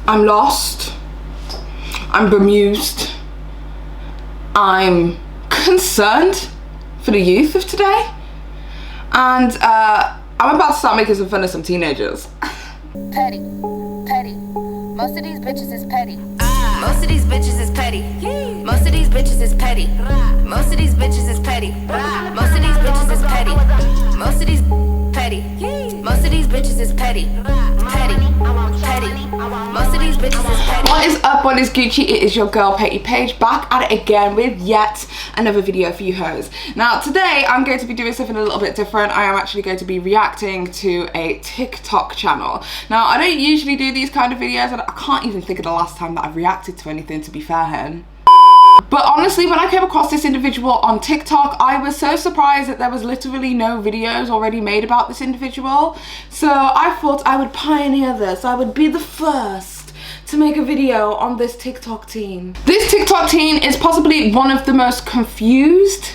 I'm lost. I'm bemused. I'm concerned for the youth of today. And I'm about to start making some fun of some teenagers. Petty. Most of these bitches is petty. Most of these bitches is petty. Most of these bitches is petty. Most of these bitches is petty. Most of these bitches is petty. Most of these petty. Most of these bitches is petty. Most of these bitches is petty. What is up? What is Gucci? It is your girl Paige back at it again with yet another video for you hoes. Now today I'm going to be doing something a little bit different. I am actually going to be reacting to a TikTok channel. Now I don't usually do these kind of videos and I can't even think of the last time that I've reacted to anything, to be fair, hen. But honestly, when I came across this individual on TikTok, I was so surprised that there was literally no videos already made about this individual. So I thought I would pioneer this. I would be the first to make a video on this TikTok teen. This TikTok teen is possibly one of the most confused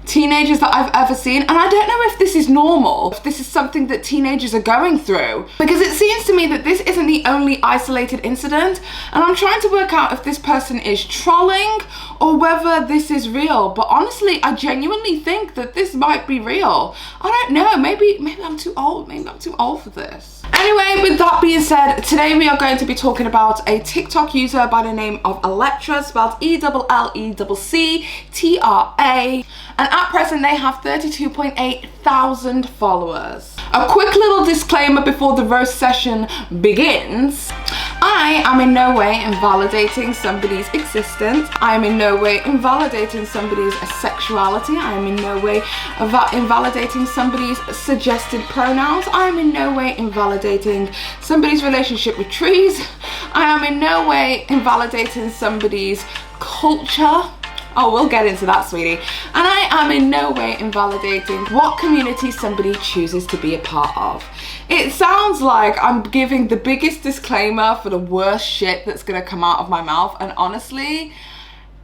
teenagers that I've ever seen, and I don't know if this is normal, if this is something that teenagers are going through, because it seems to me that this isn't the only isolated incident, and I'm trying to work out if this person is trolling or whether this is real. But honestly, I genuinely think that this might be real. I don't know, maybe I'm too old, maybe I'm too old for this. Anyway, with that being said, today we are going to be talking about a TikTok user by the name of Ellecctra, spelled E-L-L-E-C-C-T-R-A. And at present, they have 32.8 thousand followers. A quick little disclaimer before the roast session begins. I am in no way invalidating somebody's existence. I am in no way invalidating somebody's sexuality. I am in no way invalidating somebody's suggested pronouns. I am in no way invalidating somebody's relationship with trees. I am in no way invalidating somebody's culture. Oh, we'll get into that, sweetie. And I am in no way invalidating what community somebody chooses to be a part of. It sounds like I'm giving the biggest disclaimer for the worst shit that's gonna come out of my mouth. And honestly,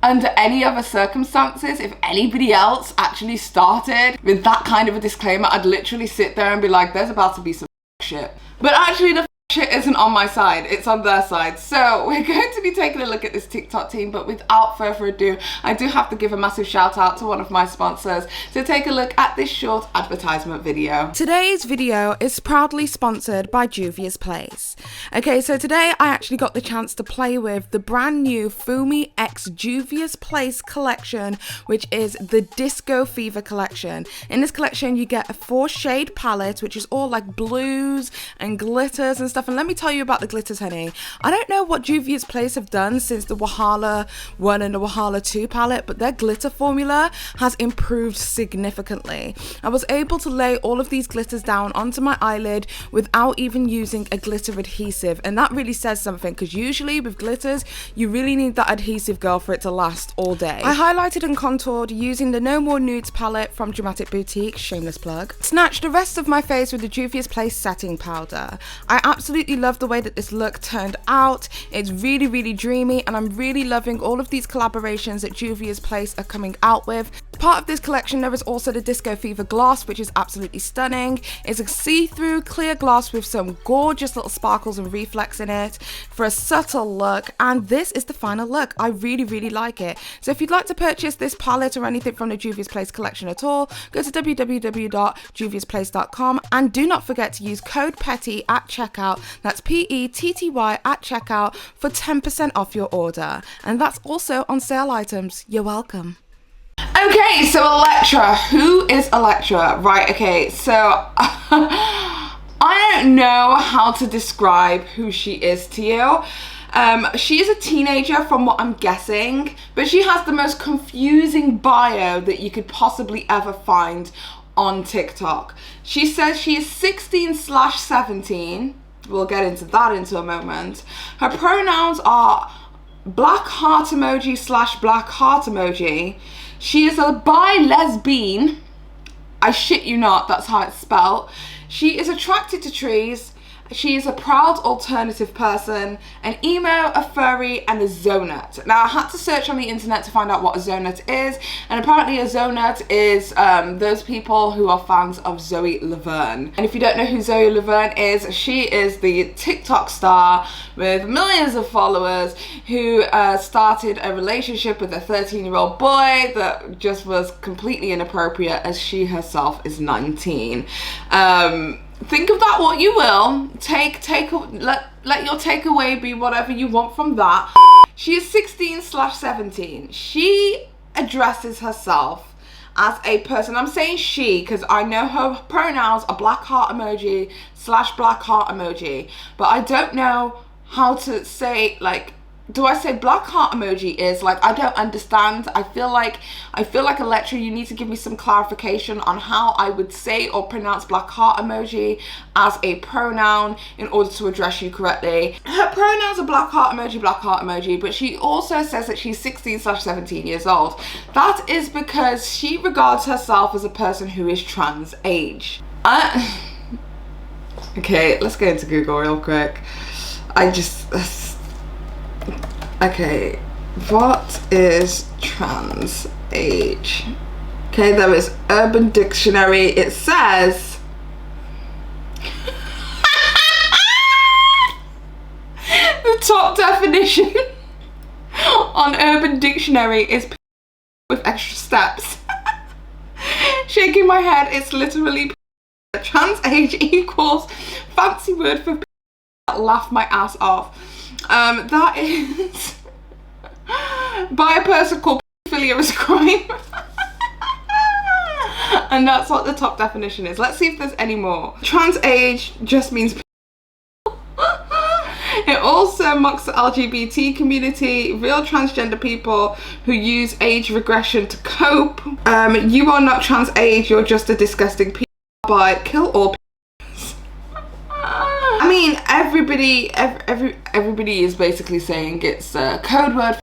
under any other circumstances, if anybody else actually started with that kind of a disclaimer, I'd literally sit there and be like, there's about to be some shit. But actually, the shit isn't on my side, it's on their side. So we're going to be taking a look at this TikTok team, but without further ado, I do have to give a massive shout out to one of my sponsors to take a look at this short advertisement video. Today's video is proudly sponsored by Juvia's Place. Okay, so today I actually got the chance to play with the brand new Fumi X Juvia's Place collection, which is the Disco Fever collection. In this collection you get a 4-shade palette, which is all like blues and glitters and stuff. And let me tell you about the glitters, honey. I don't know what Juvia's Place have done since the Wahala 1 and the Wahala 2 palette, but their glitter formula has improved significantly. I was able to lay all of these glitters down onto my eyelid without even using a glitter adhesive, and that really says something, because usually with glitters you really need that adhesive, girl, for it to last all day. I highlighted and contoured using the No More Nudes palette from Dramatic Boutique, shameless plug. Snatched the rest of my face with the Juvia's Place setting powder. I absolutely love the way that this look turned out. It's really, really dreamy, and I'm really loving all of these collaborations that Juvia's Place are coming out with. Part of this collection, there is also the Disco Fever gloss, which is absolutely stunning. It's a see-through clear gloss with some gorgeous little sparkles and reflex in it for a subtle look, and this is the final look. I really, really like it. So if you'd like to purchase this palette or anything from the Juvia's Place collection at all, go to www.juviasplace.com and do not forget to use code PETTY at checkout. That's PETTY at checkout for 10% off your order. And that's also on sale items. You're welcome. Okay, so Ellecctra. Who is Ellecctra? Right, okay, so I don't know how to describe who she is to you. She is a teenager from what I'm guessing, but she has the most confusing bio that you could possibly ever find on TikTok. She says she is 16/17. We'll get into that into a moment. Her pronouns are black heart emoji / black heart emoji. She is a bi-lesbian. I shit you not, that's how it's spelled. She is attracted to trees. She's a proud alternative person, an emo, a furry, and a zonut. Now, I had to search on the internet to find out what a zonut is, and apparently a zonut is those people who are fans of Zoe Laverne. And if you don't know who Zoe Laverne is, she is the TikTok star with millions of followers who started a relationship with a 13-year-old boy that just was completely inappropriate, as she herself is 19. Think of that what you will. Let your takeaway be whatever you want from that. She is 16/17. She addresses herself as a person. I'm saying she because I know her pronouns are black heart emoji / black heart emoji, but I don't know how to say, like, do I say black heart emoji is like, I don't understand. I feel like Ellecctra, you need to give me some clarification on how I would say or pronounce black heart emoji as a pronoun in order to address you correctly. Her pronouns are black heart emoji, but she also says that she's 16/17 years old. That is because she regards herself as a person who is trans age. Okay, let's go into Google real quick. Okay, what is trans age? Okay, there is Urban Dictionary. It says the top definition on Urban Dictionary is with extra steps. Shaking my head, it's literally trans age equals fancy word for laugh my ass off. That is by a person called pedophilia is a crime. And that's what the top definition is. Let's see if there's any more. Trans age just means it also mocks the LGBT community, real transgender people who use age regression to cope. You are not trans age, you're just a disgusting by kill all. I mean, everybody is basically saying it's a code word,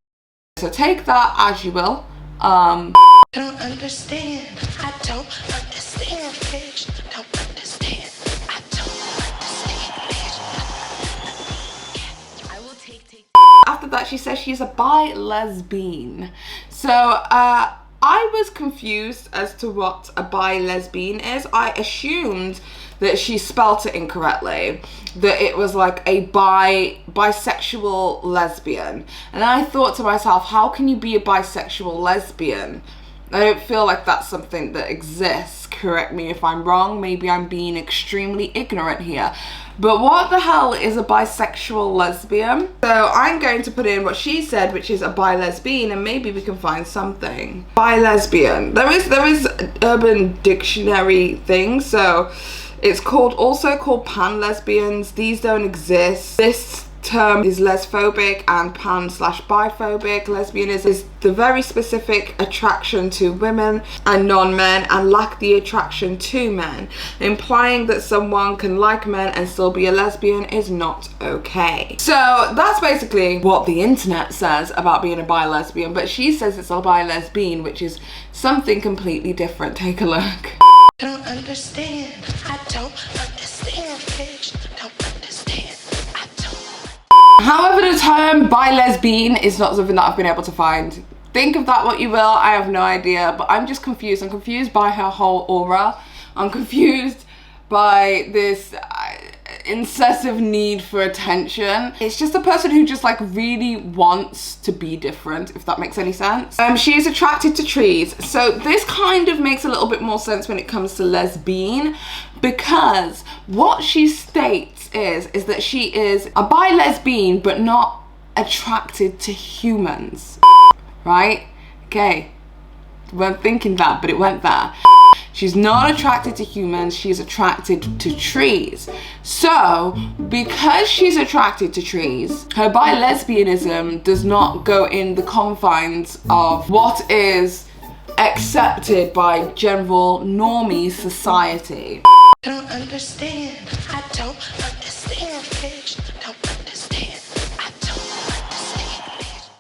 so take that as you will. I don't understand, bitch. Don't understand, I don't understand, bitch. I will take. After that, she says she's a bi-lesbian. So, I was confused as to what a bi-lesbian is. I assumed that she spelt it incorrectly, that it was like a bisexual lesbian. And I thought to myself, how can you be a bisexual lesbian? I don't feel like that's something that exists. Correct me if I'm wrong. Maybe I'm being extremely ignorant here. But what the hell is a bisexual lesbian? So I'm going to put in what she said, which is a bi-lesbian, and maybe we can find something. Bi-lesbian. There is Urban Dictionary thing, so it's also called pan-lesbians. These don't exist. This term is lesbophobic and pan/biphobic. Lesbianism is the very specific attraction to women and non-men and lack the attraction to men. Implying that someone can like men and still be a lesbian is not okay. So that's basically what the internet says about being a bi-lesbian, but she says it's a bi-lesbian, which is something completely different. Take a look. I don't understand, bitch. Don't understand, However, the term bi-lesbian is not something that I've been able to find. Think of that what you will, I have no idea, but I'm just confused. I'm confused by her whole aura. I'm confused by this incessive need for attention. It's just a person who just like really wants to be different, if that makes any sense. She is attracted to trees. So this kind of makes a little bit more sense when it comes to lesbian, because what she states is that she is a bi-lesbian but not attracted to humans, right? Okay, weren't thinking that, but it went there. She's not attracted to humans, she's attracted to trees. So, because she's attracted to trees, her bi-lesbianism does not go in the confines of what is accepted by general normie society. I don't understand, bitch. Don't understand, I don't understand, bitch.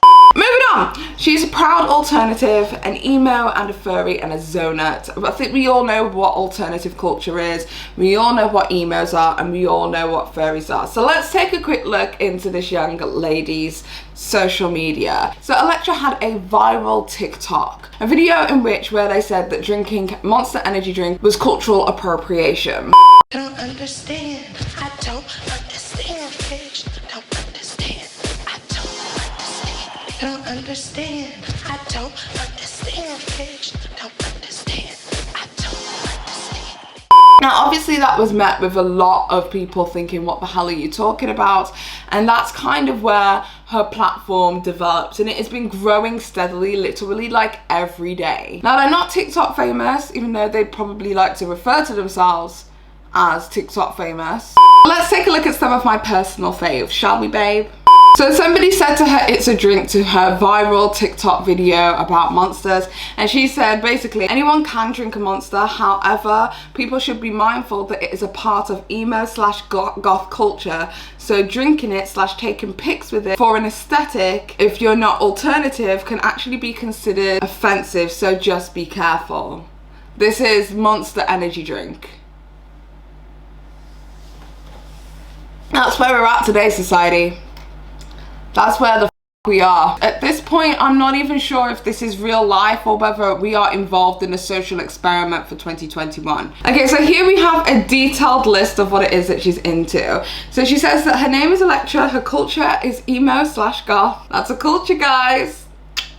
Moving on. She's a proud alternative, an emo and a furry and a zonut. I think we all know what alternative culture is. We all know what emos are, and we all know what furries are. So let's take a quick look into this young lady's social media. So Ellecctra had a viral TikTok, a video in which where they said that drinking Monster energy drink was cultural appropriation. I don't understand. I don't understand, Paige. Don't understand. I don't understand. I don't understand, Paige. Don't understand. I don't understand. Now, obviously that was met with a lot of people thinking, what the hell are you talking about? And that's kind of where her platform developed, and it has been growing steadily, literally like every day. Now, they're not TikTok famous, even though they'd probably like to refer to themselves as TikTok famous. Let's take a look at some of my personal faves, shall we, babe? So somebody said to her it's a drink to her viral TikTok video about monsters, and she said basically anyone can drink a monster, however people should be mindful that it is a part of emo / goth culture, so drinking it / taking pics with it for an aesthetic, if you're not alternative, can actually be considered offensive, so just be careful. This is Monster energy drink. That's where we're at today, society. That's where the f we are. At this point, I'm not even sure if this is real life or whether we are involved in a social experiment for 2021. Okay, so here we have a detailed list of what it is that she's into. So she says that her name is Ellecctra, her culture is emo / goth. That's a culture, guys.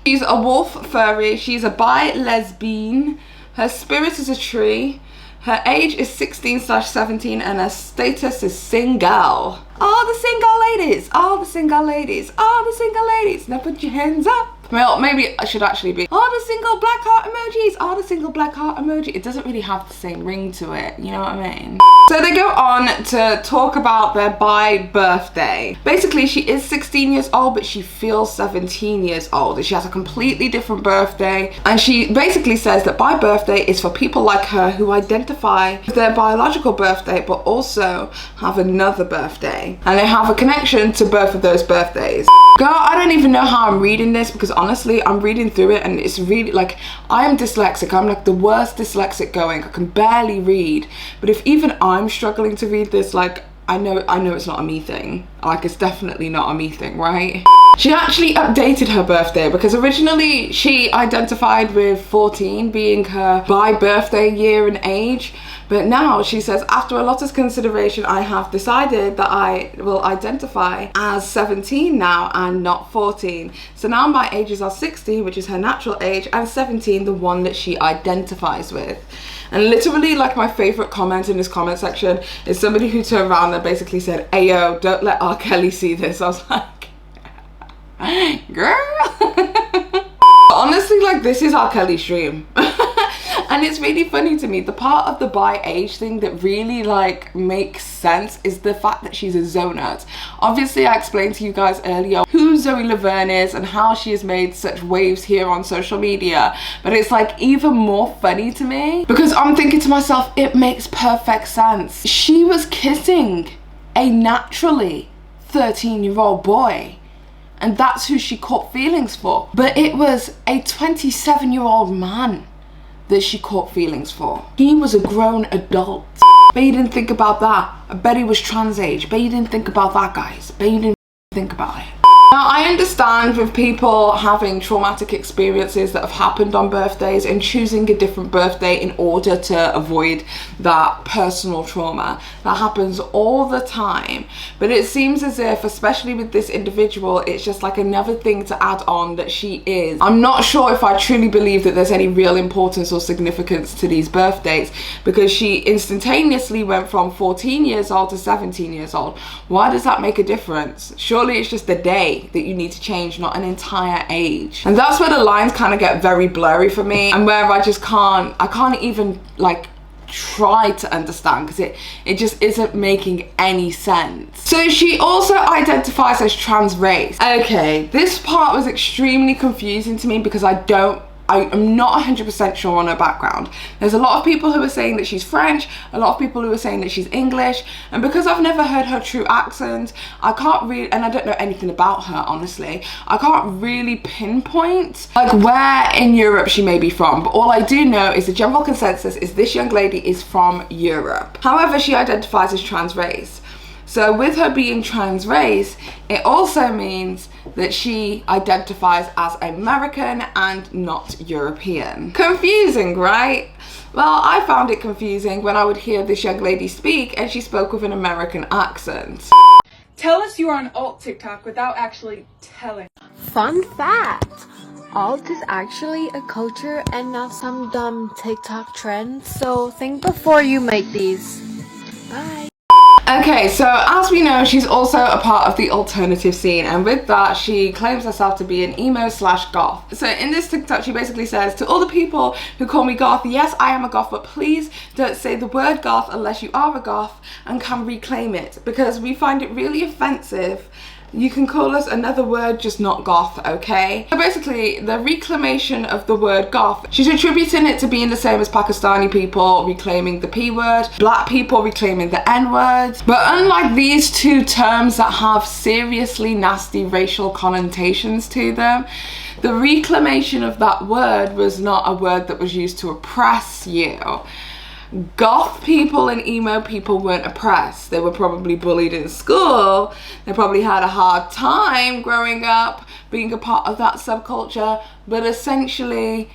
She's a wolf furry, she's a bi lesbian, her spirit is a tree, her age is 16 / 17, and her status is single. All the single ladies, all the single ladies, all the single ladies, now put your hands up. Well, maybe I should actually be all the single black heart emojis, all the single black heart emoji. It doesn't really have the same ring to it, you know what I mean? So they go on to talk about their bi birthday. Basically, she is 16 years old, but she feels 17 years old. She has a completely different birthday. And she basically says that bi birthday is for people like her who identify with their biological birthday, but also have another birthday. And they have a connection to both of those birthdays. Girl, I don't even know how I'm reading this, because honestly, I'm reading through it and it's really like, I am dyslexic. I'm like the worst dyslexic going. I can barely read. But if even I'm struggling to read this, like, I know it's not a me thing. Like, it's definitely not a me thing, right? She actually updated her birthday, because originally she identified with 14 being her bi birthday year and age. But now she says, after a lot of consideration, I have decided that I will identify as 17 now and not 14. So now my ages are 16, which is her natural age, and 17, the one that she identifies with. And literally, like, my favorite comment in this comment section is somebody who turned around and basically said, "Ayo, don't let R. Kelly see this." I was like, girl. Honestly, like, this is R. Kelly's stream. And it's really funny to me, the part of the bi age thing that really like makes sense is the fact that she's a zonut. Obviously, I explained to you guys earlier who Zoe Laverne is and how she has made such waves here on social media, but it's like even more funny to me because I'm thinking to myself, it makes perfect sense. She was kissing a naturally 13-year-old boy, and that's who she caught feelings for, but it was a 27-year-old man that she caught feelings for. He was a grown adult. Bet you didn't think about that. I bet he was trans age. Bet you didn't think about that, guys. Bet you didn't think about it. Now, I understand with people having traumatic experiences that have happened on birthdays and choosing a different birthday in order to avoid that personal trauma. That happens all the time. But it seems as if, especially with this individual, it's just like another thing to add on that she is. I'm not sure if I truly believe that there's any real importance or significance to these birthdays, because she instantaneously went from 14 years old to 17 years old. Why does that make a difference? Surely it's just the day that you need to change, not an entire age. And that's where the lines kind of get very blurry for me, and where I just can't even like try to understand, because it just isn't making any sense. So she also identifies as trans race. Okay, this part was extremely confusing to me because I don't I am not 100% sure on her background. There's a lot of people who are saying that she's French, a lot of people who are saying that she's English, and because I've never heard her true accent, I can't really, and I don't know anything about her, honestly, I can't really pinpoint like where in Europe she may be from, but all I do know is the general consensus is this young lady is from Europe. However, she identifies as trans race. So with her being trans race, it also means that she identifies as American and not European. Confusing, right? Well, I found it confusing when I would hear this young lady speak and she spoke with an American accent. Tell us you are on alt TikTok without actually telling. Fun fact! Alt is actually a culture and not some dumb TikTok trend, so think before you make these. Bye! Okay, so as we know, she's also a part of the alternative scene, and with that, she claims herself to be an emo/goth. So in this TikTok, she basically says, to all the people who call me goth, yes, I am a goth, but please don't say the word goth unless you are a goth and can reclaim it, because we find it really offensive. You can call us another word, just not goth, okay? So basically, the reclamation of the word goth, she's attributing it to being the same as Pakistani people reclaiming the P word, black people reclaiming the N word. But unlike these two terms that have seriously nasty racial connotations to them, the reclamation of that word was not a word that was used to oppress you. Goth people and emo people weren't oppressed. They were probably bullied in school. They probably had a hard time growing up being a part of that subculture, but essentially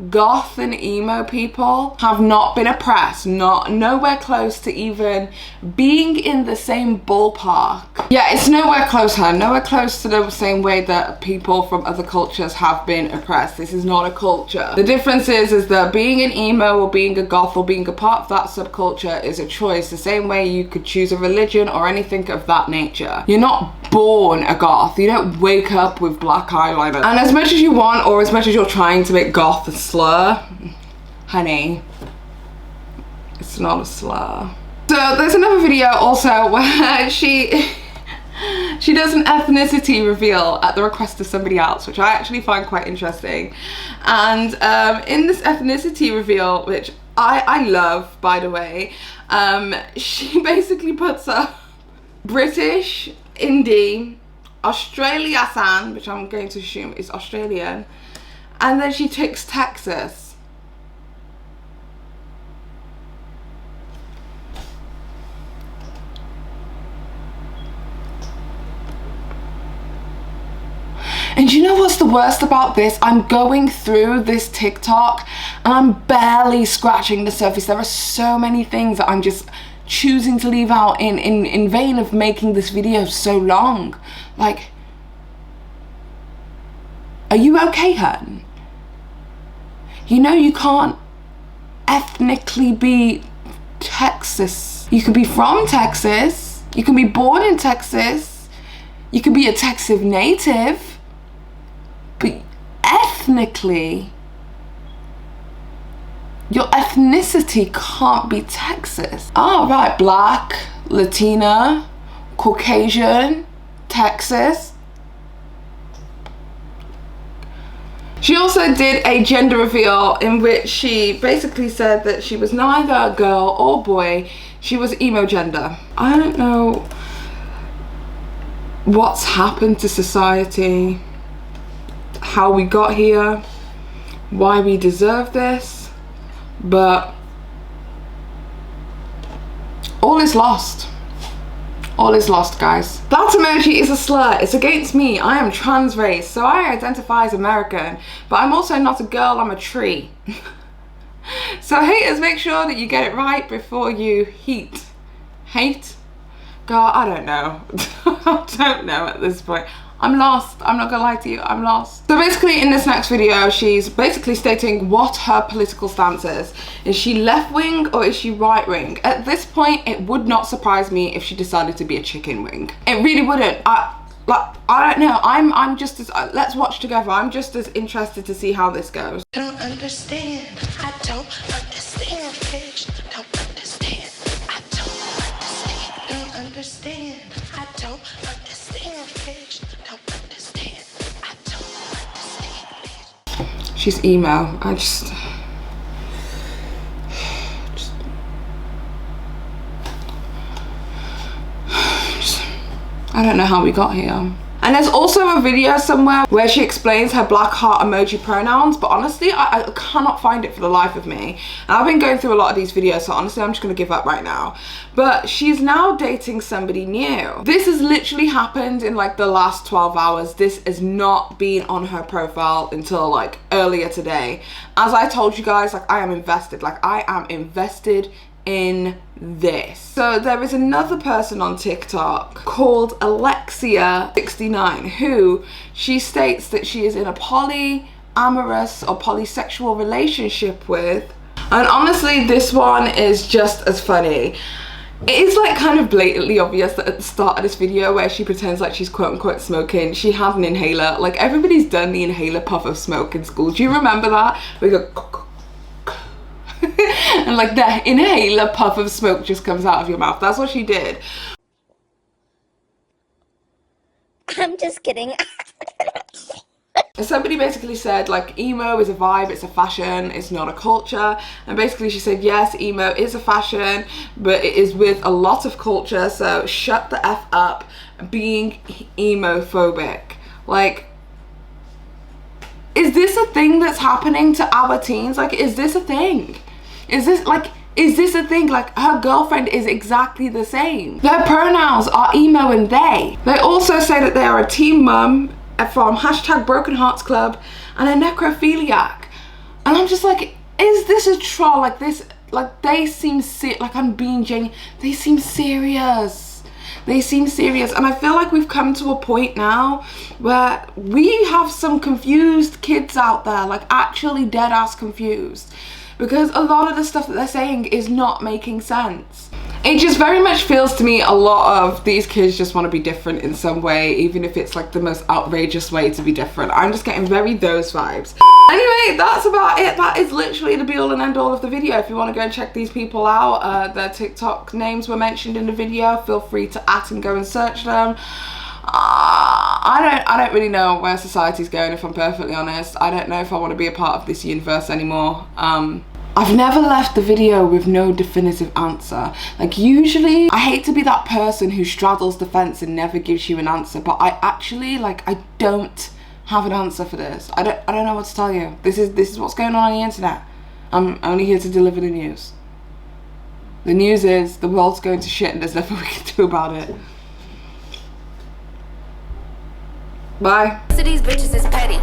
goth and emo people have not been oppressed, nowhere close to even being in the same ballpark. Yeah, it's nowhere close, nowhere close to the same way that people from other cultures have been oppressed. This is not a culture. The difference is that being an emo or being a goth or being a part of that subculture is a choice, the same way you could choose a religion or anything of that nature. You're not born a goth. You don't wake up with black eyeliner. And as much as you want, or as much as you're trying to make goth a slur, honey, it's not a slur. So there's another video also where she does an ethnicity reveal at the request of somebody else, which I actually find quite interesting. And in this ethnicity reveal, which I love, by the way, she basically puts up British, Indie, Australian, which I'm going to assume is Australian, and then she ticks Texas. And you know what's the worst about this? I'm going through this TikTok and I'm barely scratching the surface. There are so many things that I'm just choosing to leave out in vain of making this video so long. Like, are you okay, hun? You know you can't ethnically be Texas. You can be from Texas, you can be born in Texas, you can be a Texas native, but ethnically, your ethnicity can't be Texas. Oh, right, black, Latina, Caucasian, Texas. She also did a gender reveal in which she basically said that she was neither a girl or boy, she was emo gender. I don't know what's happened to society, how we got here, why we deserve this, but all is lost. All is lost, guys. That emoji is a slur. It's against me. I am trans race, so I identify as American, but I'm also not a girl, I'm a tree. So haters, make sure that you get it right before you hate. God, I don't know. I don't know at this point. I'm lost. I'm not gonna lie to you, I'm lost. So basically in this next video, she's basically stating what her political stance is. Is she left wing or is she right wing? At this point, it would not surprise me if she decided to be a chicken wing. It really wouldn't. I don't know. I'm just as, let's watch together. I'm just as interested to see how this goes. I don't understand. I don't understand, Paige. Don't understand. I don't understand. I don't understand. I don't understand, Paige. Don't understand. I don't understand, Paige. She's emo. I don't know how we got here. And there's also a video somewhere where she explains her black heart emoji pronouns, but honestly, I cannot find it for the life of me. And I've been going through a lot of these videos, so honestly, I'm just gonna give up right now. But she's now dating somebody new. This has literally happened in like the last 12 hours. This has not been on her profile until like earlier today. As I told you guys, like I am invested in this. So there is another person on TikTok called Ellecctra69 who she states that she is in a polyamorous or polysexual relationship with. And honestly, this one is just as funny. It is like kind of blatantly obvious that at the start of this video where she pretends like she's quote unquote smoking, she had an inhaler. Like everybody's done the inhaler puff of smoke in school. Do you remember that? We go and like the inhaler puff of smoke just comes out of your mouth. That's what she did. I'm just kidding. Somebody basically said like emo is a vibe, it's a fashion, it's not a culture. And basically she said yes, emo is a fashion, but it is with a lot of culture, so shut the F up being emo-phobic. Like, is this a thing that's happening to our teens? Like, is this a thing? Is this a thing? Like, her girlfriend is exactly the same. Their pronouns are emo and they. They also say that they are a teen mum from #Broken Hearts Club and a necrophiliac. And I'm just like, is this a troll? Like this, like they seem like I'm being genuine. They seem serious. They seem serious. And I feel like we've come to a point now where we have some confused kids out there, like actually dead ass confused. Because a lot of the stuff that they're saying is not making sense. It just very much feels to me a lot of these kids just want to be different in some way, even if it's like the most outrageous way to be different. I'm just getting very those vibes. Anyway, that's about it. That is literally the be all and end all of the video. If you want to go and check these people out, their TikTok names were mentioned in the video. Feel free to and go and search them. I don't really know where society's going, if I'm perfectly honest. I don't know if I want to be a part of this universe anymore. I've never left the video with no definitive answer. Like usually, I hate to be that person who straddles the fence and never gives you an answer, but I actually, like, I don't have an answer for this. I don't know what to tell you. This is what's going on the internet. I'm only here to deliver the news. The news is the world's going to shit and there's nothing we can do about it. Bye. Most of these bitches is petty.